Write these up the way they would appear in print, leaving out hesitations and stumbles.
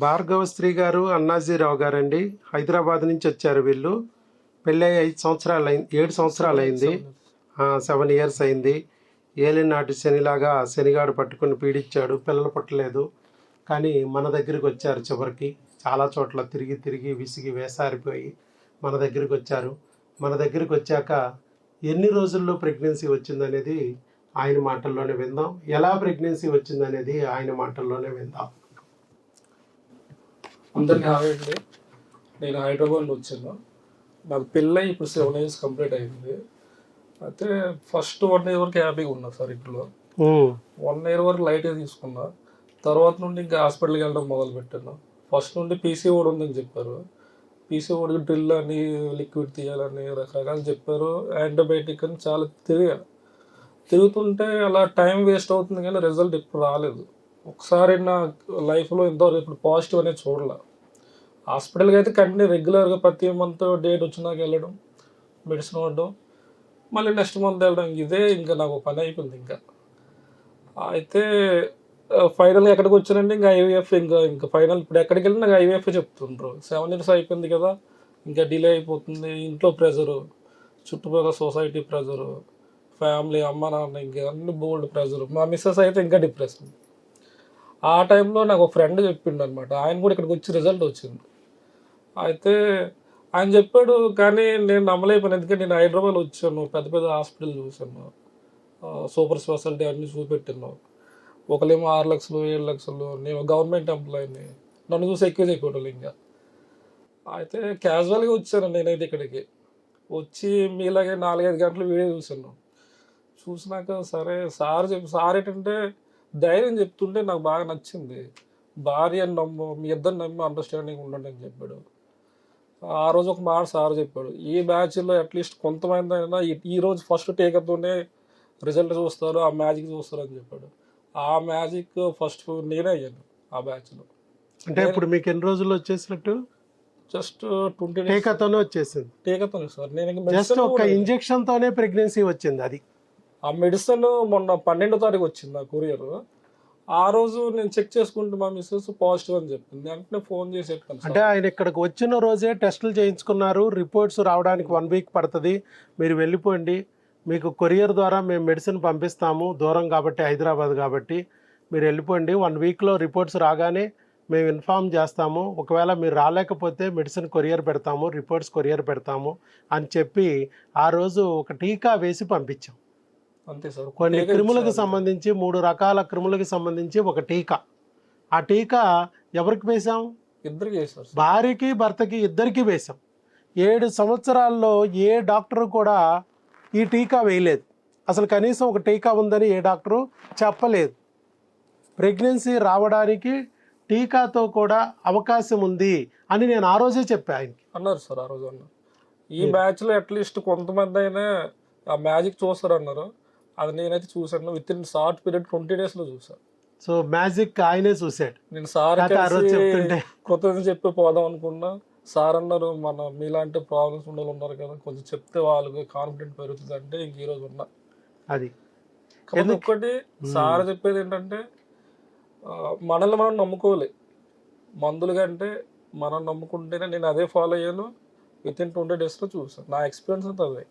భార్గవశ్రీ గారు, అన్నాజీరావు గారండి. హైదరాబాద్ నుంచి వచ్చారు వీళ్ళు. పెళ్ళై 5 సంవత్సరాలు అయింది, 7 సంవత్సరాలు అయింది. 7 ఇయర్స్ అయింది. ఏలినాటి శనిలాగా శనిగాడు పట్టుకుని పీడించాడు, పిల్లలు పుట్టలేదు. కానీ మన దగ్గరికి వచ్చారు చివరికి. చాలా చోట్ల తిరిగి తిరిగి విసిగి వేసారిపోయి మన దగ్గరికి వచ్చారు. మన దగ్గరికి వచ్చాక ఎన్ని రోజుల్లో ప్రెగ్నెన్సీ వచ్చిందనేది ఆయన మాటల్లోనే విందాం. ఎలా ప్రెగ్నెన్సీ వచ్చిందనేది ఆయన మాటల్లోనే విందాం. అందరికీ హాయ్ అండి. నేను హైదరాబాద్ వచ్చాను. నాకు పెళ్ళి ఇప్పుడు 7 ఇయర్స్ కంప్లీట్ అయింది. అయితే ఫస్ట్ 1 ఇయర్ వరకు హ్యాపీగా ఉన్నా సార్ ఇంట్లో. 1 ఇయర్ వరకు లైట్గా తీసుకున్నా. తర్వాత నుండి ఇంకా హాస్పిటల్కి వెళ్ళడం మొదలు పెట్టాను. ఫస్ట్ నుండి పీసీఓడి ఉందని చెప్పారు. పీసీఓడికి డ్రిల్ అని, లిక్విడ్ తీయాలని రకరకాలు చెప్పారు. యాంటీబయాటిక్ అని చాలా తిరుగుతుంటే అలా టైం వేస్ట్ అవుతుంది, కానీ రిజల్ట్ ఇప్పుడు రాలేదు. ఒకసారి నా లైఫ్లో ఇంతవరకు ఇప్పుడు పాజిటివ్ అనేది చూడలే. హాస్పిటల్కి అయితే కంటిన్యూ రెగ్యులర్గా ప్రతి మంత్ డేట్ వచ్చినాక వెళ్ళడం, మెడిసిన్ వాడడం, మళ్ళీ నెక్స్ట్ మంత్ వెళ్ళడం, ఇదే ఇంకా నాకు పని అయిపోయింది. ఇంకా అయితే ఫైనల్గా ఎక్కడికి వచ్చానంటే ఇంకా ఐవీఎఫ్. ఇంకా ఫైనల్ ఇప్పుడు ఎక్కడికి వెళ్ళినా నాకు ఐవీఎఫ్ చెప్తుండ్రు. 7 ఇయర్స్ అయిపోయింది కదా, ఇంకా డిలే అయిపోతుంది. ఇంట్లో ప్రెజరు, చుట్టుపక్కల సొసైటీ ప్రెజరు, ఫ్యామిలీ, అమ్మ నాన్న, ఇంకా అన్ని బోల్డ్ ప్రెజరు. మా మిస్సెస్ అయితే ఇంకా డిప్రెషన్. ఆ టైంలో నాకు ఒక ఫ్రెండ్ చెప్పిండు అనమాట. ఆయన కూడా ఇక్కడికి వచ్చి రిజల్ట్ వచ్చింది. అయితే ఆయన చెప్పాడు, కానీ నేను నమ్మలేకపోయాను. ఎందుకంటే నేను హైదరాబాద్ వచ్చాను, పెద్ద పెద్ద హాస్పిటల్ చూసాను, సూపర్ స్పెషాలిటీ అన్నీ చూపెట్టాను. ఒకలేమో 6 లక్షలు 7 లక్షలు. నేను గవర్నమెంట్ ఎంప్లాయీని, నన్ను చూసి ఎక్కువ చెప్పేటోళ్ళు. ఇంకా అయితే క్యాజువల్గా వచ్చాను నేనైతే ఇక్కడికి. వచ్చి మీలాగే 4-5 గంటలు వీడియో చూసాను. చూసినాక సరే సార్ ఏంటంటే ధైర్యం చెప్తుంటే నాకు బాగా నచ్చింది. భార్యని నమ్ము, మీ ఇద్దరిని నమ్మి అండర్స్టాండింగ్ ఉండండి అని చెప్పాడు. ఆ రోజు ఒక మాట సార్ చెప్పాడు, ఈ బ్యాచ్లో అట్లీస్ట్ కొంతమంది అయినా ఈ రోజు ఫస్ట్ టేకప్తోనే రిజల్ట్ చూస్తారు, ఆ మ్యాజిక్ చూస్తారు అని చెప్పాడు. ఆ మ్యాజిక్ ఫస్ట్ నేనే అయ్యాను ఆ బ్యాచ్లో. అంటే ఇప్పుడు మీకు ఎన్ని రోజుల్లో వచ్చేసినట్టు? జస్ట్ 20 days టీకాతోనే వచ్చేసింది. టీకాతోనే సార్. నేను జస్ట్ ఒక ఇంజెక్షన్ తోనే ప్రెగ్నెన్సీ వచ్చింది. అది ఆ మెడిసిన్ మొన్న 12వ తారీఖు వచ్చింది ఆ కొరియర్. ఆ రోజు నేను చెక్ చేసుకుంటే మా మిస్సెస్ పాజిటివ్ అని చెప్పింది. వెంటనే ఫోన్ చేసి చెప్పాను. అంటే ఆయన ఇక్కడికి వచ్చిన రోజే టెస్టులు చేయించుకున్నారు. రిపోర్ట్స్ రావడానికి 1 వీక్ పడుతుంది, మీరు వెళ్ళిపోండి, మీకు కొరియర్ ద్వారా మేము మెడిసిన్ పంపిస్తాము, దూరం కాబట్టి, హైదరాబాద్ కాబట్టి మీరు వెళ్ళిపోండి, 1 వీక్లో రిపోర్ట్స్ రాగానే మేము ఇన్ఫామ్ చేస్తాము, ఒకవేళ మీరు రాలేకపోతే మెడిసిన్ కొరియర్ పెడతాము, రిపోర్ట్స్ కొరియర్ పెడతాము అని చెప్పి ఆ రోజు ఒక టీకా వేసి పంపించాం. అంతే సార్. కొన్ని క్రిములకు సంబంధించి 3 రకాల క్రిములకు సంబంధించి ఒక టీకా. ఆ టీకా ఎవరికి వేసాం? ఇద్దరికి వేసాం, భార్యకి భర్తకి ఇద్దరికి వేసాం. 7 సంవత్సరాల్లో ఏ డాక్టరు కూడా ఈ టీకా వేయలేదు. అసలు కనీసం ఒక టీకా ఉందని ఏ డాక్టరు చెప్పలేదు. ప్రెగ్నెన్సీ రావడానికి టీకాతో కూడా అవకాశం ఉంది అని నేను ఆ రోజే చెప్పా ఆయనకి. అన్నారు సార్. ఆ రోజు అన్నారు ఈ బ్యాచ్లో అట్లీస్ట్ కొంతమంది అయినా ఆ మ్యాజిక్ చూస్తారు అన్నారు. అది నేనైతే చూసాను. విత్ ఇన్ షార్ట్ పీరియడ్ 20 daysలో చూసాను. సో మ్యాజిక్ ఆయనే చూశాడు. నేను సార్ చెప్తుంటే కృతజ్ఞత చెప్పి పోదాం అనుకున్నా. సార్ అన్నారు, మీలాంటి ప్రాబ్లమ్స్ ఉండలు ఉన్నారు కదా, కొంచెం చెప్తే వాళ్ళకి కాన్ఫిడెంట్ పెరుగుతుంది అంటే ఇంక ఈరోజు ఉన్నా. అది ఒక్కటి సార్ చెప్పేది ఏంటంటే, మనల్ని మనం నమ్ముకోవాలి. మందులు కంటే మనం నమ్ముకుంటేనే. నేను అదే ఫాలో అయ్యాను. విత్ ఇన్ 20 daysలో చూసాను. నా ఎక్స్పీరియన్స్ అంతా అదే.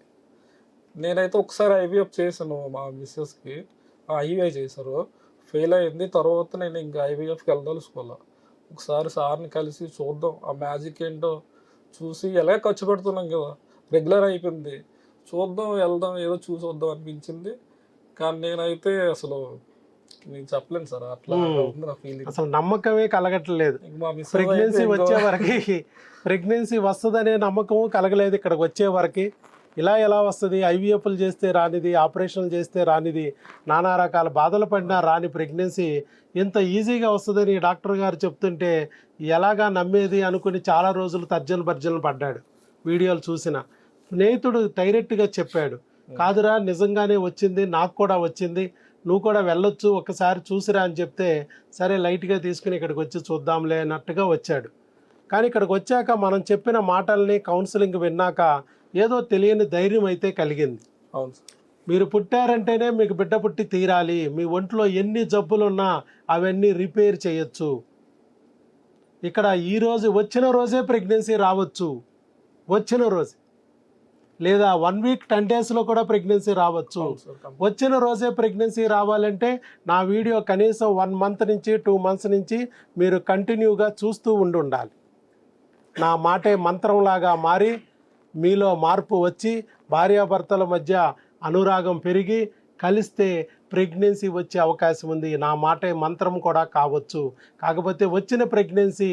నేనైతే ఒకసారి ఐవీఎఫ్ చేశాను మా మిస్సెస్కి. ఐవీఐ చేశారు, ఫెయిల్ అయింది. తర్వాత నేను ఇంకా ఐవీఎఫ్కి వెళ్ళదలుచుకోవాలి. ఒకసారి సార్ని కలిసి చూద్దాం, ఆ మ్యాజిక్ ఏంటో చూసి. ఎలా ఖర్చు పెడుతున్నాం కదా, రెగ్యులర్ అయిపోయింది, చూద్దాం, వెళ్దాం, ఏదో చూసి వద్దాం అనిపించింది. కానీ నేనైతే అసలు నేను చెప్పలేను సార్, అట్లా ఉంది నా ఫీలింగ్. అసలు నమ్మకమే కలగట్లేదు. ప్రెగ్నెన్సీ వస్తుందనే నమ్మకం కలగలేదు. ఇక్కడికి వచ్చే వరకు ఎలా వస్తుంది? ఐవీఎఫ్లు చేస్తే రానిది, ఆపరేషన్లు చేస్తే రానిది, నానా రకాల బాధలు పడినా రాని ప్రెగ్నెన్సీ ఇంత ఈజీగా వస్తుందని డాక్టర్ గారు చెప్తుంటే ఎలాగా నమ్మేది అనుకుని చాలా రోజులు తర్జన పడ్డాడు. వీడియోలు చూసిన స్నేహితుడు డైరెక్ట్గా చెప్పాడు, కాదురా నిజంగానే వచ్చింది, నాకు కూడా వచ్చింది, నువ్వు కూడా వెళ్ళొచ్చు, ఒకసారి చూసిరా అని చెప్తే సరే లైట్గా తీసుకుని ఇక్కడికి వచ్చి చూద్దాంలే అన్నట్టుగా వచ్చాడు. కానీ ఇక్కడికి వచ్చాక మనం చెప్పిన మాటల్ని, కౌన్సిలింగ్ విన్నాక ఏదో తెలియని ధైర్యం అయితే కలిగింది. అవును సార్. మీరు పుట్టారంటేనే మీకు బిడ్డ పుట్టి తీరాలి, మీ ఒంట్లో ఎన్ని జబ్బులున్నా అవన్నీ రిపేర్ చేయొచ్చు, ఇక్కడ ఈరోజు వచ్చిన రోజే ప్రెగ్నెన్సీ రావచ్చు, వచ్చిన రోజు, లేదా 1 వీక్ 10 డేస్లో కూడా ప్రెగ్నెన్సీ రావచ్చు. వచ్చిన రోజే ప్రెగ్నెన్సీ రావాలంటే నా వీడియో కనీసం 1 మంత్ నుంచి 2 మంత్స్ నుంచి మీరు కంటిన్యూగా చూస్తూ ఉండాలి. నా మాటే మంత్రంలాగా మారి మీలో మార్పు వచ్చి భార్యాభర్తల మధ్య అనురాగం పెరిగి కలిస్తే ప్రెగ్నెన్సీ వచ్చే అవకాశం ఉంది. నా మాటే మంత్రం కూడా కావచ్చు. కాకపోతే వచ్చిన ప్రెగ్నెన్సీ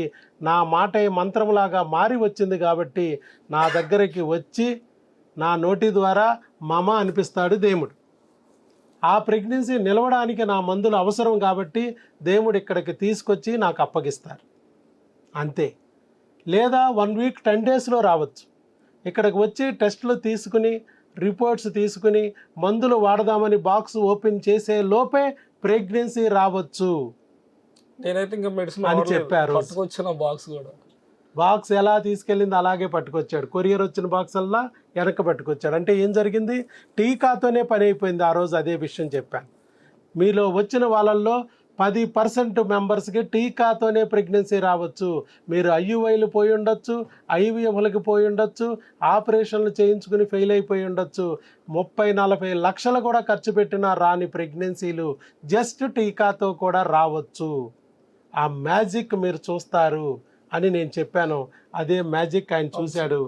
నా మాటే మంత్రంలాగా మారి వచ్చింది కాబట్టి నా దగ్గరికి వచ్చి నా నోటి ద్వారా మమ అనిపిస్తాడు దేవుడు. ఆ ప్రెగ్నెన్సీ నిలవడానికి నా మందులు అవసరం కాబట్టి దేవుడు ఇక్కడికి తీసుకొచ్చి నాకు అప్పగిస్తారు అంతే. లేదా 1 వీక్ 10 డేస్లో రావచ్చు. ఇక్కడికి వచ్చి టెస్టులు తీసుకుని రిపోర్ట్స్ తీసుకుని మందులు వాడదామని బాక్స్ ఓపెన్ చేసే లోపే ప్రెగ్నెన్సీ రావచ్చు నేనైతే ఇంకా మెడిసిన్ అని చెప్పారు. పట్టుకొచ్చిన బాక్స్ కూడా బాక్స్ ఎలా తీసుకెళ్ళింది అలాగే పట్టుకొచ్చాడు. కొరియర్ వచ్చిన బాక్స్ అల్లా వెనక్కి పట్టుకొచ్చాడు. అంటే ఏం జరిగింది? టీకాతోనే పని అయిపోయింది. ఆ రోజు అదే విషయం చెప్పాను. మీలో వచ్చిన వాళ్ళల్లో 10% మెంబర్స్కి టీకాతోనే ప్రెగ్నెన్సీ రావచ్చు. మీరు ఐయుఐలు పోయి ఉండొచ్చు, ఐవీఎఫ్లకి పోయి ఉండొచ్చు, ఆపరేషన్లు చేయించుకుని ఫెయిల్ అయిపోయి ఉండొచ్చు, 30-40 లక్షలు కూడా ఖర్చు పెట్టినా రాని ప్రెగ్నెన్సీలు జస్ట్ టీకాతో కూడా రావచ్చు. ఆ మ్యాజిక్ మీరు చూస్తారు అని నేను చెప్పాను. అదే మ్యాజిక్ ఆయన చూశాడు,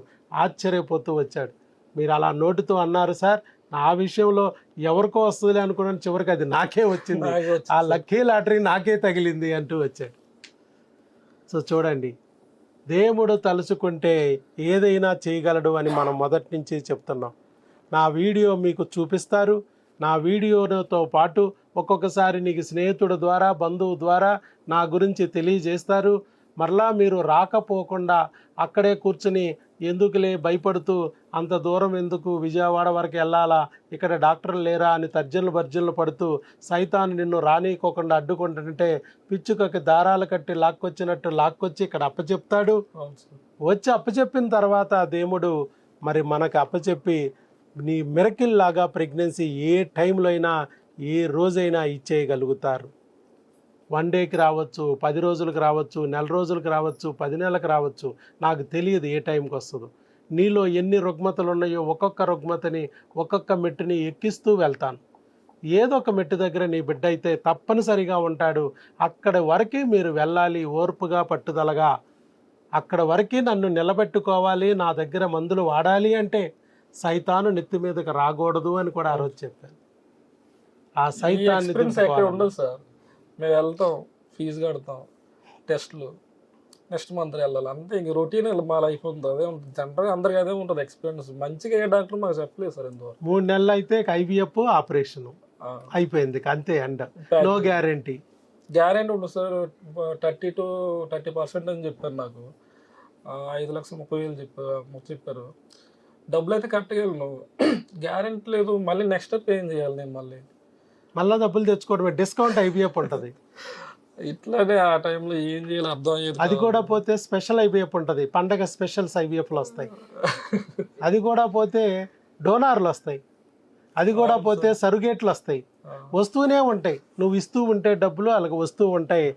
ఆశ్చర్యపోతూ వచ్చాడు. మీరు అలా నోటితో అన్నారు సార్, ఆ విషయంలో ఎవరికో వస్తుంది అనుకున్నాను, చివరికి అది నాకే వచ్చింది, ఆ లక్కీ లాటరీ నాకే తగిలింది అంటూ వచ్చాడు. సో చూడండి, దేవుడు తలుచుకుంటే ఏదైనా చేయగలడు అని మనం మొదటి నుంచి చెప్తున్నాం. నా వీడియో మీకు చూపిస్తారు. నా వీడియోతో పాటు ఒక్కొక్కసారి నీకు స్నేహితుడు ద్వారా, బంధువు ద్వారా నా గురించి తెలియజేస్తారు. మరలా మీరు రాకపోకుండా అక్కడే కూర్చుని ఎందుకులే భయపడుతూ అంత దూరం ఎందుకు, విజయవాడ వరకు వెళ్ళాలా, ఇక్కడ డాక్టర్లు లేరా అని తర్జనలు పడుతూ సైతాను నిన్ను రానీకోకుండా అడ్డుకుంటుంటే పిచ్చుకకి దారాలు కట్టి లాక్కొచ్చినట్టు లాక్కొచ్చి ఇక్కడ అప్పచెప్తాడు. వచ్చి అప్పచెప్పిన తర్వాత దేవుడు మరి మనకు అప్పచెప్పి నీ మిరకిల్ లాగా ప్రెగ్నెన్సీ ఏ టైంలో అయినా ఏ రోజైనా ఇచ్చేయగలుగుతారు. 1 డేకి రావచ్చు, 10 రోజులకు రావచ్చు, నెల రోజులకు రావచ్చు, 10 నెలలకు రావచ్చు. నాకు తెలియదు ఏ టైంకి వస్తుందో. నీలో ఎన్ని రుగ్మతలు ఉన్నాయో ఒక్కొక్క రుగ్మతని ఒక్కొక్క మెట్టుని ఎక్కిస్తూ వెళ్తాను. ఏదో ఒక మెట్టు దగ్గర నీ బిడ్డ అయితే తప్పనిసరిగా ఉంటాడు. అక్కడ వరకు మీరు వెళ్ళాలి ఓర్పుగా, పట్టుదలగా. అక్కడ వరకు నన్ను నిలబెట్టుకోవాలి, నా దగ్గర మందులు వాడాలి అంటే సైతాను నెత్తి మీదకి రాకూడదు అని కూడా ఆ రోజు చెప్పాను. ఆ సైతాన్ని ఉండదు సార్. మేము వెళ్తాం, ఫీజు కడతాం, టెస్ట్లు, నెక్స్ట్ మంత్ వెళ్ళాలి అంతే. ఇంక రొటీన్ మా లైఫ్ ఉంటుంది, అదే ఉంటుంది. జనరల్గా అందరికీ అదే ఉంటుంది ఎక్స్పీరియన్స్. మంచిగా ఏ డాక్టర్ మాకు చెప్పలేదు సార్ ఇంతవరకు. 3 నెలలు అయితే ఐవీఎఫ్ ఆపరేషన్ అయిపోయింది అంతే. And no guarantee. గ్యారంటీ ఉంటుంది సార్. 30% అని చెప్పారు నాకు. 5,30,000 చెప్పారు. డబ్బులు అయితే కరెక్ట్గా నువ్వు గ్యారంటీ లేదు. మళ్ళీ నెక్స్ట్ స్టెప్ ఏం చేయాలి? నేను మళ్ళీ డబ్బులు తెచ్చుకోవడమే. డిస్కౌంట్ ఐవీఎఫ్ ఉంటుంది. ఇట్లానే ఆ టైంలో ఏం చేయాలి అర్థం అయ్యేది. అది కూడా పోతే స్పెషల్ ఐవీఎఫ్ ఉంటుంది. పండగ స్పెషల్స్ ఐవీఎఫ్లు వస్తాయి. అది కూడా పోతే డోనార్లు వస్తాయి. అది కూడా పోతే సరుగేట్లు వస్తాయి. వస్తూనే ఉంటాయి. నువ్వు ఇస్తూ ఉంటే డబ్బులు అలాగే వస్తూ ఉంటాయి.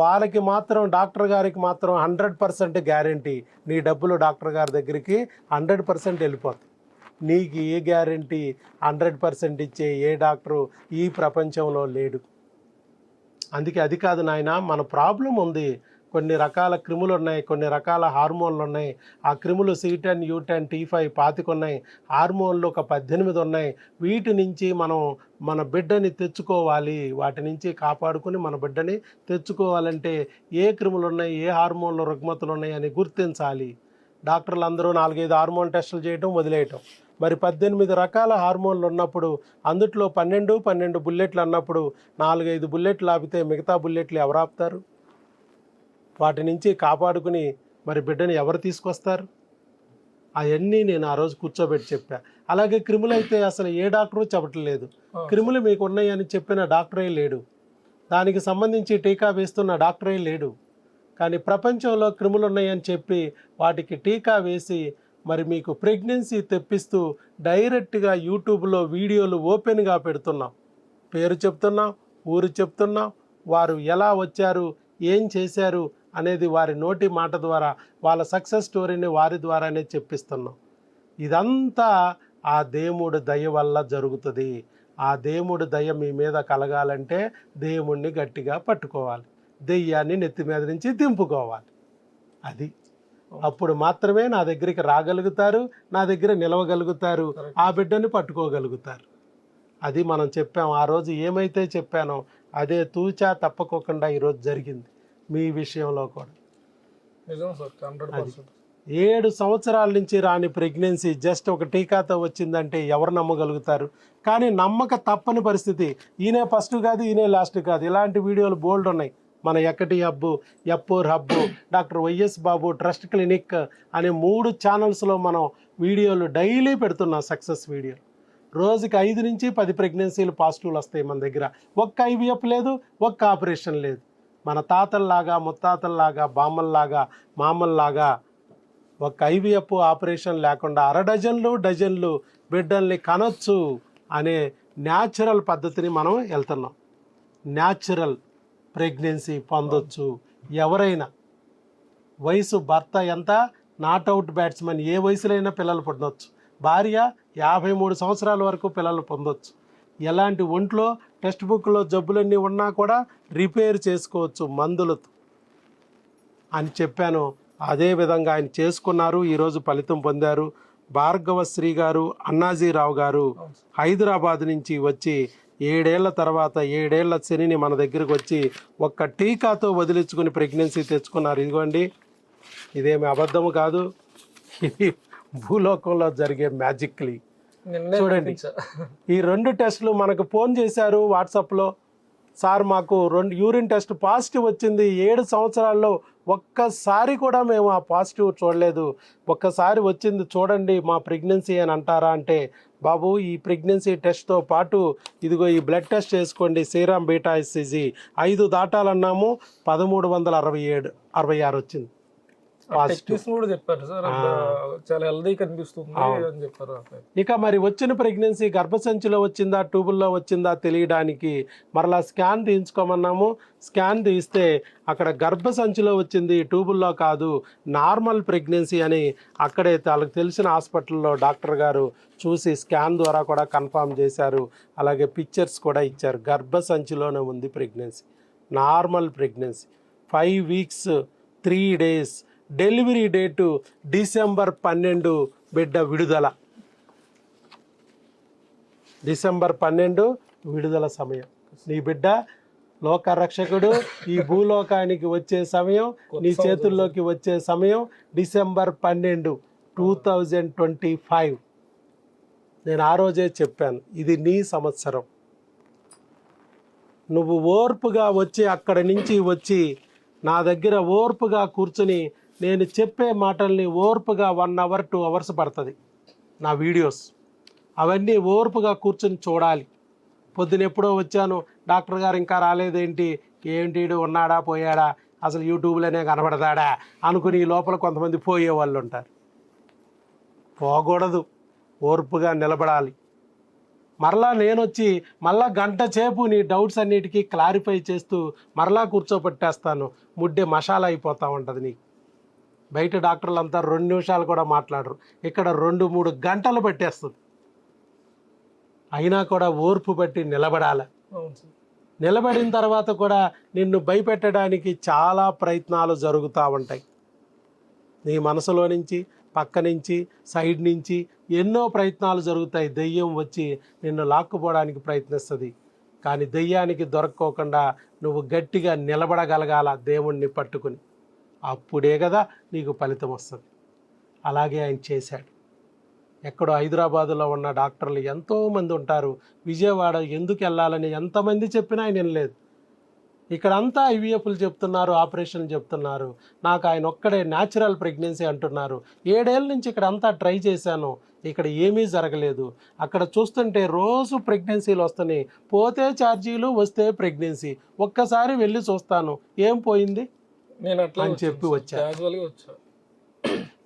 వాళ్ళకి మాత్రం, డాక్టర్ గారికి మాత్రం 100% గ్యారంటీ. నీ డబ్బులు డాక్టర్ గారి దగ్గరికి 100% వెళ్ళిపోతాయి. నీకు ఏ గ్యారంటీ 100% ఇచ్చే ఏ డాక్టరు ఈ ప్రపంచంలో లేడు. అందుకే అది కాదు నాయన, మన ప్రాబ్లం ఉంది. కొన్ని రకాల క్రిములు ఉన్నాయి, కొన్ని రకాల హార్మోన్లు ఉన్నాయి. ఆ క్రిములు C10, U10, T5 25 ఉన్నాయి. హార్మోన్లు ఒక 18 ఉన్నాయి. వీటి నుంచి మనం మన బిడ్డని తెచ్చుకోవాలి. వాటి నుంచి కాపాడుకుని మన బిడ్డని తెచ్చుకోవాలంటే ఏ క్రిములు ఉన్నాయి, ఏ హార్మోన్లు రుగ్మతలు ఉన్నాయి అని గుర్తించాలి. డాక్టర్లు అందరూ 4-5 హార్మోన్ టెస్టులు చేయటం, వదిలేయటం. మరి 18 రకాల హార్మోన్లు ఉన్నప్పుడు అందుట్లో 12 బుల్లెట్లు అన్నప్పుడు 4-5 బుల్లెట్లు ఆపితే మిగతా బుల్లెట్లు ఎవరు ఆపుతారు? వాటి నుంచి కాపాడుకుని మరి బిడ్డని ఎవరు తీసుకొస్తారు? అవన్నీ నేను ఆ రోజు కూర్చోబెట్టి చెప్పా. అలాగే క్రిములు అయితే అసలు ఏ డాక్టరు చెప్పట్లేదు. క్రిములు మీకు ఉన్నాయని చెప్పిన డాక్టరే లేడు. దానికి సంబంధించి టీకా వేస్తున్న డాక్టరే లేడు. కానీ ప్రపంచంలో క్రిములు ఉన్నాయని చెప్పి వాటికి టీకా వేసి మరి మీకు ప్రెగ్నెన్సీ తెప్పిస్తూ డైరెక్ట్గా యూట్యూబ్లో వీడియోలు ఓపెన్గా పెడుతున్నాం. పేరు చెప్తున్నాం, ఊరు చెప్తున్నాం, వారు ఎలా వచ్చారు, ఏం చేశారు అనేది వారి నోటి మాట ద్వారా వాళ్ళ సక్సెస్ స్టోరీని వారి ద్వారానే చెప్పిస్తున్నాం. ఇదంతా ఆ దేవుడు దయ వల్ల జరుగుతుంది. ఆ దేవుడు దయ మీ మీద కలగాలంటే దేవుణ్ణి గట్టిగా పట్టుకోవాలి, దెయ్యాన్ని నెత్తి మీద నుంచి దింపుకోవాలి. అది అప్పుడు మాత్రమే నా దగ్గరికి రాగలుగుతారు, నా దగ్గర నిలవగలుగుతారు, ఆ బిడ్డని పట్టుకోగలుగుతారు. అది మనం చెప్పాం. ఆ రోజు ఏమైతే చెప్పానో అదే తూచా తప్పకోకుండా ఈరోజు జరిగింది మీ విషయంలో కూడా. నిజం సార్, 100%. 7 సంవత్సరాల నుంచి రాని ప్రెగ్నెన్సీ జస్ట్ ఒక టీకాతో వచ్చిందంటే ఎవరు నమ్మగలుగుతారు? కానీ నమ్మక తప్పని పరిస్థితి. ఈయనే ఫస్ట్ కాదు, ఈయనే లాస్ట్ కాదు. ఇలాంటి వీడియోలు బోల్డ్ ఉన్నాయి. మన ఎక్కటి హబ్బు, ఎప్పూర్ హబ్బు, డాక్టర్ వైఎస్ బాబు ట్రస్ట్ క్లినిక్ అనే 3 ఛానల్స్లో మనం వీడియోలు డైలీ పెడుతున్నాం. సక్సెస్ వీడియో రోజుకి 5 నుంచి 10 ప్రెగ్నెన్సీలు పాజిటివ్లు వస్తాయి మన దగ్గర. ఒక్క ఐవీఎఫ్ లేదు, ఒక్క ఆపరేషన్ లేదు. మన తాతల్లాగా, ముత్తాతల్లాగా, బామ్మల్లాగా, మామల్లాగా ఒక్క ఐవీఎఫ్ ఆపరేషన్ లేకుండా డజన్లు బిడ్డల్ని కనొచ్చు అనే న్యాచురల్ పద్ధతిని మనం వెళ్తున్నాం. న్యాచురల్ ప్రెగ్నెన్సీ పొందొచ్చు ఎవరైనా. వయసు భర్త ఎంత, నాట్అవుట్ బ్యాట్స్మెన్ ఏ వయసులో అయినా పిల్లలు పొందొచ్చు. భార్య 53 సంవత్సరాల వరకు పిల్లలు పొందొచ్చు. ఎలాంటి ఒంట్లో టెక్స్ట్ బుక్లో జబ్బులన్నీ ఉన్నా కూడా రిపేర్ చేసుకోవచ్చు మందులతో అని చెప్పాను. అదే విధంగా ఆయన చేసుకున్నారు, ఈరోజు ఫలితం పొందారు. భార్గవశ్రీ గారు, అన్నాజీరావు గారు హైదరాబాద్ నుంచి వచ్చి 7 ఏళ్ల తర్వాత 7 ఏళ్ల శనిని మన దగ్గరకు వచ్చి ఒక్క టీకాతో వదిలించుకుని ప్రెగ్నెన్సీ తెచ్చుకున్నారు. ఇదిగోండి, ఇదేమి అబద్ధము కాదు, ఇది భూలోకంలో జరిగే మ్యాజిక్లీ. చూడండి, ఈ 2 టెస్టులు మనకు ఫోన్ చేశారు వాట్సాప్లో. సార్ మాకు 2 యూరిన్ టెస్ట్ పాజిటివ్ వచ్చింది, 7 సంవత్సరాల్లో ఒక్కసారి కూడా మేము ఆ పాజిటివ్ చూడలేదు, ఒక్కసారి వచ్చింది చూడండి మా ప్రెగ్నెన్సీ అని అంటారా అంటే, బాబు ఈ ప్రెగ్నెన్సీ టెస్ట్తో పాటు ఇదిగో ఈ బ్లడ్ టెస్ట్ చేసుకోండి, సీరం బీటా ఎస్సిజి 5 దాటాలన్నాము, 1367-66 వచ్చింది పాజిటివ్. కూడా చెప్పారు సార్, చాలా హెల్దీ కనిపిస్తుంది అని చెప్పారు. ఇక మరి వచ్చిన ప్రెగ్నెన్సీ గర్భసంచిలో వచ్చిందా, ట్యూబుల్లో వచ్చిందా తెలియడానికి మరలా స్కాన్ తీయించుకోమన్నాము. స్కాన్ తీస్తే అక్కడ గర్భసంచిలో వచ్చింది, ట్యూబుల్లో కాదు, నార్మల్ ప్రెగ్నెన్సీ అని అక్కడే వాళ్ళకి తెలిసిన హాస్పిటల్లో డాక్టర్ గారు చూసి స్కాన్ ద్వారా కూడా కన్ఫర్మ్ చేశారు. అలాగే పిక్చర్స్ కూడా ఇచ్చారు. గర్భసంచిలోనే ఉంది pregnancy, normal pregnancy, 5 weeks 3 days, delivery date December 12, బిడ్డ విడుదల డిసెంబర్ 12 విడుదల సమయం. నీ బిడ్డ లోకరక్షకుడు ఈ భూలోకానికి వచ్చే సమయం, నీ చేతుల్లోకి వచ్చే సమయం డిసెంబర్ 12, 2025. నేను ఆ రోజే చెప్పాను, ఇది నీ సంవత్సరం. నువ్వు ఓర్పుగా వచ్చి అక్కడి నుంచి వచ్చి నా దగ్గర ఓర్పుగా కూర్చుని నేను చెప్పే మాటల్ని ఓర్పుగా 1 hour 2 hours పడుతుంది నా వీడియోస్, అవన్నీ ఓర్పుగా కూర్చొని చూడాలి. పొద్దున ఎప్పుడో వచ్చాను, డాక్టర్ గారు ఇంకా రాలేదేంటి, ఏంటి ఉన్నాడా పోయాడా, అసలు యూట్యూబ్లోనే కనబడతాడా అనుకుని లోపల కొంతమంది పోయే వాళ్ళు ఉంటారు. పోకూడదు, ఓర్పుగా నిలబడాలి. మరలా నేను వచ్చి మళ్ళా గంట సేపు నీ డౌట్స్ అన్నిటికీ క్లారిఫై చేస్తూ మరలా కూర్చోపెట్టేస్తాను. ముడ్డే మసాలా అయిపోతూ ఉంటుంది నీకు. బయట డాక్టర్లు అంతా 2 నిమిషాలు కూడా మాట్లాడరు, ఇక్కడ 2-3 గంటలు పెట్టేస్తుంది. అయినా కూడా ఓర్పు బట్టి నిలబడాలి. నిలబడిన తర్వాత కూడా నిన్ను భయపెట్టడానికి చాలా ప్రయత్నాలు జరుగుతూ ఉంటాయి. నీ మనసులో నుంచి, పక్క నుంచి, సైడ్ నుంచి ఎన్నో ప్రయత్నాలు జరుగుతాయి. దెయ్యం వచ్చి నిన్ను లాక్కుపోవడానికి ప్రయత్నిస్తుంది. కానీ దెయ్యానికి దొరక్కోకుండా నువ్వు గట్టిగా నిలబడగలగాల దేవుణ్ణి పట్టుకుని. అప్పుడే కదా నీకు ఫలితం వస్తుంది. అలాగే ఆయన చేశాడు. ఎక్కడో హైదరాబాదులో ఉన్న డాక్టర్లు ఎంతోమంది ఉంటారు. విజయవాడ ఎందుకు వెళ్ళాలని ఎంతమంది చెప్పినా ఆయన వినలేదు. ఇక్కడంతా ఐవీఎఫ్లు చెప్తున్నారు, ఆపరేషన్ చెప్తున్నారు. నాకు ఆయన ఒక్కడే న్యాచురల్ ప్రెగ్నెన్సీ అంటున్నారు. 7 ఏళ్ళ నుంచి ఇక్కడ అంతా ట్రై చేశాను, ఇక్కడ ఏమీ జరగలేదు. అక్కడ చూస్తుంటే రోజు ప్రెగ్నెన్సీలు వస్తున్నాయి, పోతే ఛార్జీలు, వస్తే ప్రెగ్నెన్సీ. ఒక్కసారి వెళ్ళి చూస్తాను, ఏం పోయింది నేను అట్లా అని చెప్పి వచ్చా. వచ్చా.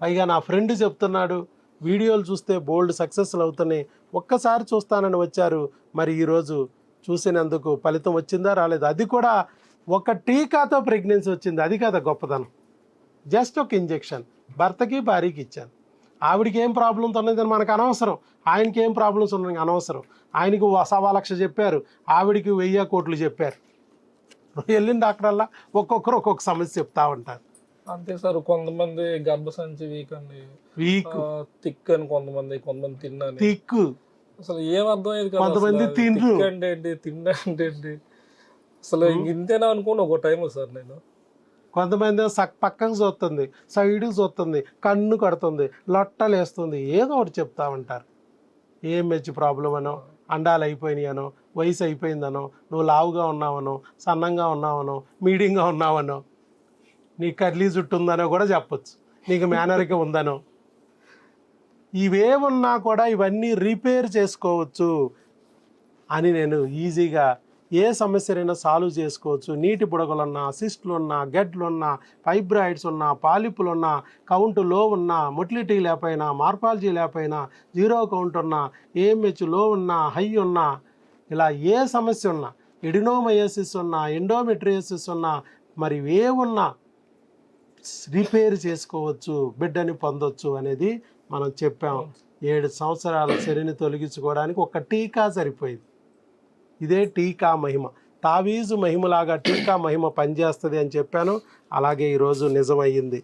పైగా నా ఫ్రెండ్ చెప్తున్నాడు, వీడియోలు చూస్తే బోల్డ్ సక్సెస్లు అవుతున్నాయి, ఒక్కసారి చూస్తానని వచ్చారు. మరి ఈరోజు చూసినందుకు ఫలితం వచ్చిందా రాలేదు, అది కూడా ఒక టీకాతో ప్రెగ్నెన్సీ వచ్చింది, అది కదా గొప్పతనం. జస్ట్ ఒక ఇంజెక్షన్ భర్తకి భార్యకి ఇచ్చాను. ఆవిడకి ఏం ప్రాబ్లమ్స్ ఉన్నదని మనకు అనవసరం, ఆయనకి ఏం ప్రాబ్లమ్స్ ఉన్నాయి అనవసరం. ఆయనకు 1,00,000 చెప్పారు, ఆవిడికి 1000 కోట్లు చెప్పారు. వెళ్ళిన డాక్టర్లా ఒక్కొక్కరు ఒక్కొక్క సమస్య చెప్తా ఉంటారు. అంతే సార్. కొంతమంది గర్భసంచి వీక్ అండి, వీక్ థిక్ అని కొంతమంది తిన్నాను తిక్కు, అసలు ఏం అర్థం అయ్యేది కాదు. కొంతమంది తిండ్రు అంటే ఏంటి, తిండి అంటే ఏంటి, అసలు ఇంతేనా అనుకోండి ఒక టైం సార్. నేను కొంతమంది పక్కకు చూస్తుంది, సైడ్కి చూస్తుంది, కన్ను కడుతుంది, లొట్టలు వేస్తుంది, ఏదో ఒకటి చెప్తా ఉంటారు. ఏం మెచ్చి ప్రాబ్లం అనో, అండాలు అయిపోయినాయనో, వయసు అయిపోయిందనో, నువ్వు లావుగా ఉన్నావనో, సన్నంగా ఉన్నావనో, మీడియంగా ఉన్నావనో, నీ కర్లీ జుట్టు ఉందనో కూడా చెప్పొచ్చు, నీకు మేనరిక ఉందనో. ఇవేమున్నా కూడా ఇవన్నీ రిపేర్ చేసుకోవచ్చు అని నేను ఈజీగా ఏ సమస్యనైనా సాల్వ్ చేసుకోవచ్చు. నీటి బుడగలున్నా, సిస్టులున్నా, గెడ్లున్నా, ఫైబ్రాయిడ్స్ ఉన్నా, పాలిపులున్నా, కౌంట్ లో ఉన్నా, మొటిలిటీ లేకపోయినా, మార్పాలజీ లేకపోయినా, జీరో కౌంట్ ఉన్నా, ఏఎంహెచ్ లో ఉన్నా, హై ఉన్నా, ఇలా ఏ సమస్య ఉన్నా, ఎడినోమయోసిస్ ఉన్నా, ఎండోమెట్రియోసిస్ ఉన్నా, మరి ఏ ఉన్నా రిపేర్ చేసుకోవచ్చు, బిడ్డని పొందొచ్చు అనేది మనం చెప్పాం. 7 సంవత్సరాల శనిని తొలగించుకోవడానికి ఒక టీకా సరిపోయింది. ఇదే టీకా మహిమ. తావీజు మహిమలాగా టీకా మహిమ పనిచేస్తుంది అని చెప్పాను. అలాగే ఈరోజు నిజమయ్యింది.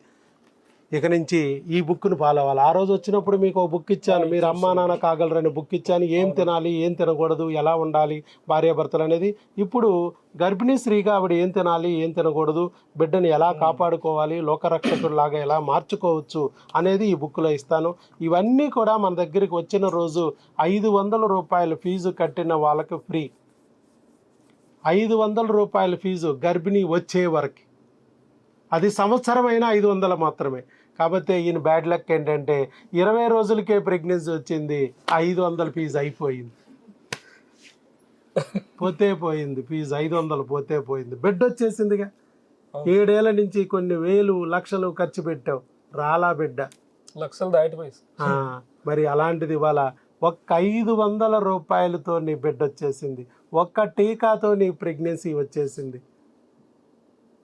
ఇక నుంచి ఈ బుక్ను ఫాలో అవ్వాలి. ఆ రోజు వచ్చినప్పుడు మీకు ఒక బుక్ ఇచ్చాను, మీరు అమ్మా నాన్న కాగలరని బుక్ ఇచ్చాను. ఏం తినాలి, ఏం తినకూడదు, ఎలా ఉండాలి భార్యాభర్తలు అనేది. ఇప్పుడు గర్భిణీ స్త్రీగా ఆవిడ ఏం తినాలి, ఏం తినకూడదు, బిడ్డని ఎలా కాపాడుకోవాలి, లోకరక్షకుడిలాగా ఎలా మార్చుకోవచ్చు అనేది ఈ బుక్లో ఇస్తాను. ఇవన్నీ కూడా మన దగ్గరికి వచ్చిన రోజు 500 రూపాయల ఫీజు కట్టిన వాళ్ళకి ఫ్రీ. 500 రూపాయల ఫీజు గర్భిణీ వచ్చే వరకు, అది సంవత్సరమైనా 500 మాత్రమే. కాకపోతే ఈయన బ్యాడ్ లక్ ఏంటంటే 20 రోజులకే ప్రెగ్నెన్సీ వచ్చింది, 500 ఫీజు అయిపోయింది, పోతే పోయింది ఫీజు, 500 పోతే పోయింది. బిడ్డ వచ్చేసిందిగా. 7 ఏళ్ల నుంచి కొన్ని వేలు లక్షలు ఖర్చు పెట్టావు, రాలా బిడ్డ, లక్షలు దాటిపోయి. మరి అలాంటిది ఇవాళ ఒక్క 500 రూపాయలతో నీ బిడ్డ వచ్చేసింది, ఒక్క టీకాతో నీ ప్రెగ్నెన్సీ వచ్చేసింది.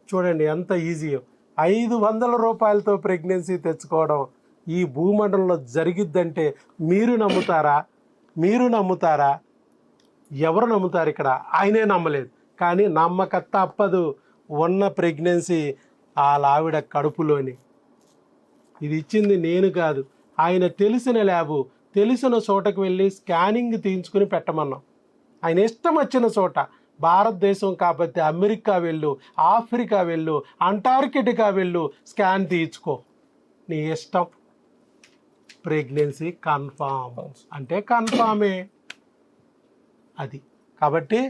చూడండి ఎంత ఈజీయో. 500 రూపాయలతో ప్రెగ్నెన్సీ తెచ్చుకోవడం ఈ భూమండలంలో జరిగిద్దంటే మీరు నమ్ముతారా? మీరు నమ్ముతారా? ఎవరు నమ్ముతారు? ఇక్కడ ఆయనే నమ్మలేదు, కానీ నమ్మక తప్పదు. ఉన్న ప్రెగ్నెన్సీ ఆ ఆవిడ కడుపులోని. ఇది ఇచ్చింది నేను కాదు, ఆయన తెలిసిన ల్యాబు, తెలిసిన చోటకు వెళ్ళి స్కానింగ్ తీయించుకుని పెట్టమన్నాం. ఆయన ఇష్టం వచ్చిన చోట, భారతదేశం కాబట్టి అమెరికా వెళ్ళు, ఆఫ్రికా వెళ్ళు, అంటార్కిటికా వెళ్ళు, స్కాన్ తీయించుకో, నీ ఇష్టం. ప్రెగ్నెన్సీ కన్ఫామ్ అంటే కన్ఫామే అది. కాబట్టి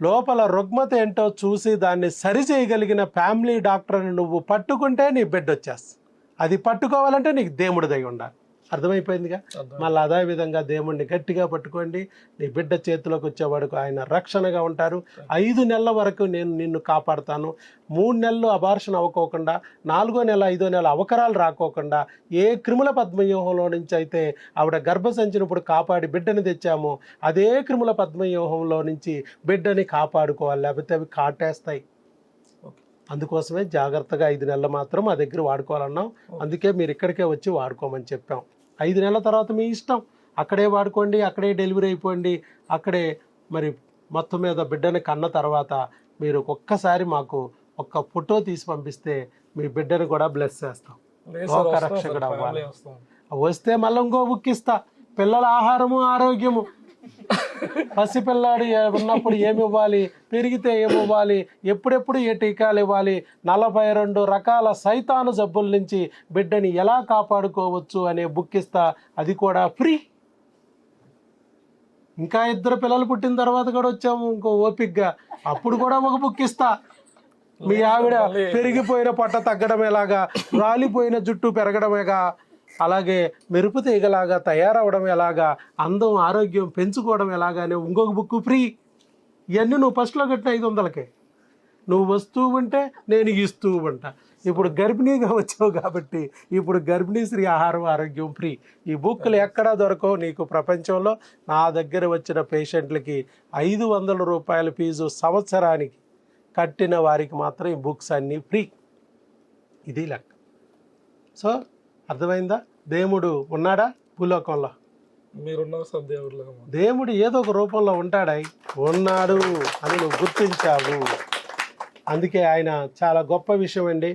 లోపల రుగ్మత ఏంటో చూసి దాన్ని సరి చేయగలిగిన ఫ్యామిలీ డాక్టర్ని నువ్వు పట్టుకుంటే నీ బిడ్డ వచ్చేస్తుంది. అది పట్టుకోవాలంటే నీకు దేవుడి దయ ఉండాలి. అర్థమైపోయిందిగా. మళ్ళీ అదే విధంగా దేవుణ్ణి గట్టిగా పట్టుకోండి, నీ బిడ్డ చేతిలోకి వచ్చేవాడుకు ఆయన రక్షణగా ఉంటారు. 5 నెలల వరకు నేను నిన్ను కాపాడుతాను. 3 నెలలు అబార్షన్ అవ్వకోకుండా, 4వ నెల 5వ నెల అవకరాలు రాకోకుండా, ఏ క్రిముల పద్మవ్యూహంలో నుంచి అయితే ఆవిడ గర్భసంచినప్పుడు కాపాడి బిడ్డని తెచ్చామో అదే క్రిముల పద్మవ్యూహంలో నుంచి బిడ్డని కాపాడుకోవాలి, లేకపోతే అవి కాటేస్తాయి. అందుకోసమే జాగ్రత్తగా 5 నెలలు మాత్రం మా దగ్గర వాడుకోవాలన్నాం. అందుకే మీరు ఇక్కడికే వచ్చి వాడుకోమని చెప్పాం. 5 నెలల తర్వాత మీ ఇష్టం, అక్కడే వాడుకోండి, అక్కడే డెలివరీ అయిపోండి. అక్కడే మరి మొత్తం మీద బిడ్డని కన్న తర్వాత మీరు ఒక్కసారి మాకు ఒక్క ఫోటో తీసి పంపిస్తే మీ బిడ్డను కూడా బ్లెస్ చేస్తాం. లోకరక్షకుడు అవ్వాలి. వస్తే మళ్ళీ ఇంకో బుక్ ఇస్తా, పిల్లల ఆహారము ఆరోగ్యము. పసిపిల్లాడు ఉన్నప్పుడు ఏమి ఇవ్వాలి, పెరిగితే ఏమి ఇవ్వాలి, ఎప్పుడెప్పుడు ఏ టీకాలు ఇవ్వాలి, 42 రకాల సైతాను జబ్బుల నుంచి బిడ్డని ఎలా కాపాడుకోవచ్చు అనే బుక్ ఇస్తా, అది కూడా ఫ్రీ. ఇంకా 2 పిల్లలు పుట్టిన తర్వాత కూడా వచ్చాము ఇంకో ఓపిక్గా, అప్పుడు కూడా ఒక బుక్ ఇస్తా. మీ ఆవిడ పెరిగిపోయిన పొట్ట తగ్గడం ఎలాగా, రాలిపోయిన జుట్టు పెరగడమేగా, అలాగే మెరుపు తీగలాగా తయారవడం ఎలాగా, అందం ఆరోగ్యం పెంచుకోవడం ఎలాగానే ఇంకొక బుక్ ఫ్రీ. ఇవన్నీ నువ్వు ఫస్ట్లో కట్టిన 500కే నువ్వు వస్తూ ఉంటే నేను ఇస్తూ ఉంటా. ఇప్పుడు గర్భిణీగా వచ్చావు కాబట్టి ఇప్పుడు గర్భిణీ స్త్రీ ఆహారం ఆరోగ్యం ఫ్రీ. ఈ బుక్లు ఎక్కడా దొరకవు నీకు ప్రపంచంలో. నా దగ్గర వచ్చిన పేషెంట్లకి 500 రూపాయల ఫీజు సంవత్సరానికి, కట్టిన వారికి మాత్రం ఈ బుక్స్ అన్నీ ఫ్రీ. ఇది లెక్క. సో అర్థమైందా? దేవుడు ఉన్నాడా భూలోకంలో? మీరున్నారు సార్ దేవుడిలో. దేవుడు ఏదో ఒక రూపంలో ఉంటాడై ఉన్నాడు అని నువ్వు గుర్తించావు. అందుకే ఆయన చాలా గొప్ప విషయం అండి.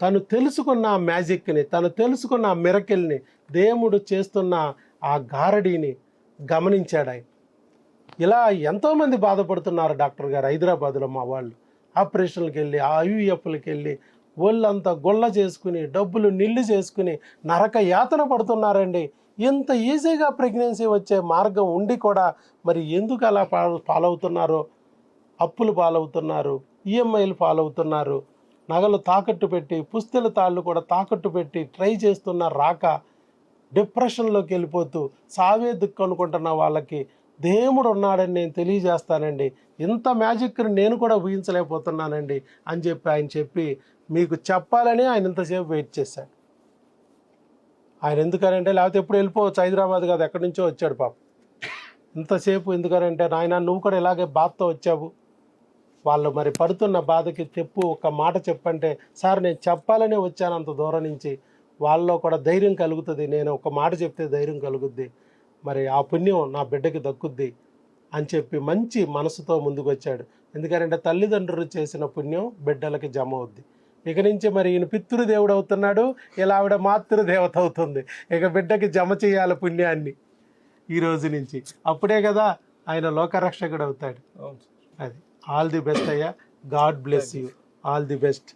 తను తెలుసుకున్న ఆ మ్యాజిక్ని, తను తెలుసుకున్న ఆ మిరకిల్ని, దేవుడు చేస్తున్న ఆ గారడీని గమనించాడు ఆయన. ఇలా ఎంతోమంది బాధపడుతున్నారు డాక్టర్ గారు హైదరాబాద్లో. మా వాళ్ళు ఆపరేషన్కి వెళ్ళి, ఆ ఐవీఎఫ్లకి వెళ్ళి ఒళ్ళంతా గొల్ల చేసుకుని, డబ్బులు నిల్లు చేసుకుని నరక యాతన పడుతున్నారండి. ఇంత ఈజీగా ప్రెగ్నెన్సీ వచ్చే మార్గం ఉండి కూడా మరి ఎందుకు అలా పాలవుతున్నారో? అప్పులు పాలవుతున్నారు, ఈఎంఐలు పాలవుతున్నారు, నగలు తాకట్టు పెట్టి, పుస్తెల తాళ్ళు కూడా తాకట్టు పెట్టి ట్రై చేస్తున్న రాక డిప్రెషన్లోకి వెళ్ళిపోతూ సావే దిక్కు అనుకుంటున్న వాళ్ళకి దేవుడు ఉన్నాడని నేను తెలియజేస్తానండి. ఇంత మ్యాజిక్ని నేను కూడా ఊహించలేకపోతున్నానండి అని చెప్పి ఆయన చెప్పి మీకు చెప్పాలని ఆయన ఇంతసేపు వెయిట్ చేశాడు. ఆయన ఎందుకనంటే, లేకపోతే ఎప్పుడు వెళ్ళిపోవచ్చు, హైదరాబాద్ కాదు ఎక్కడి నుంచో వచ్చాడు పాప. ఇంతసేపు ఎందుకనంటే, నాయన నువ్వు కూడా ఇలాగే బాధతో వచ్చావు, వాళ్ళు మరి పడుతున్న బాధకి చెప్పు, ఒక మాట చెప్పంటే, సార్ నేను చెప్పాలనే వచ్చాను అంత దూరం నుంచి, వాళ్ళలో కూడా ధైర్యం కలుగుతుంది, నేను ఒక మాట చెప్తే ధైర్యం కలుగుద్ది, మరి ఆ పుణ్యం నా బిడ్డకి దక్కుద్ది అని చెప్పి మంచి మనసుతో ముందుకు వచ్చాడు. ఎందుకంటే తల్లిదండ్రులు చేసిన పుణ్యం బిడ్డలకి జమ అవుద్ది. ఇక నుంచి మరి ఈయన పితృదేవుడు అవుతున్నాడు, ఇలా ఆవిడ మాతృదేవత అవుతుంది. ఇక బిడ్డకి జమ చేయాలి పుణ్యాన్ని ఈ రోజు నుంచి. అప్పుడే కదా ఆయన లోకరక్షకుడు అవుతాడు. అది ఆల్ ది బెస్ట్ అయ్యా. God bless you. All the best.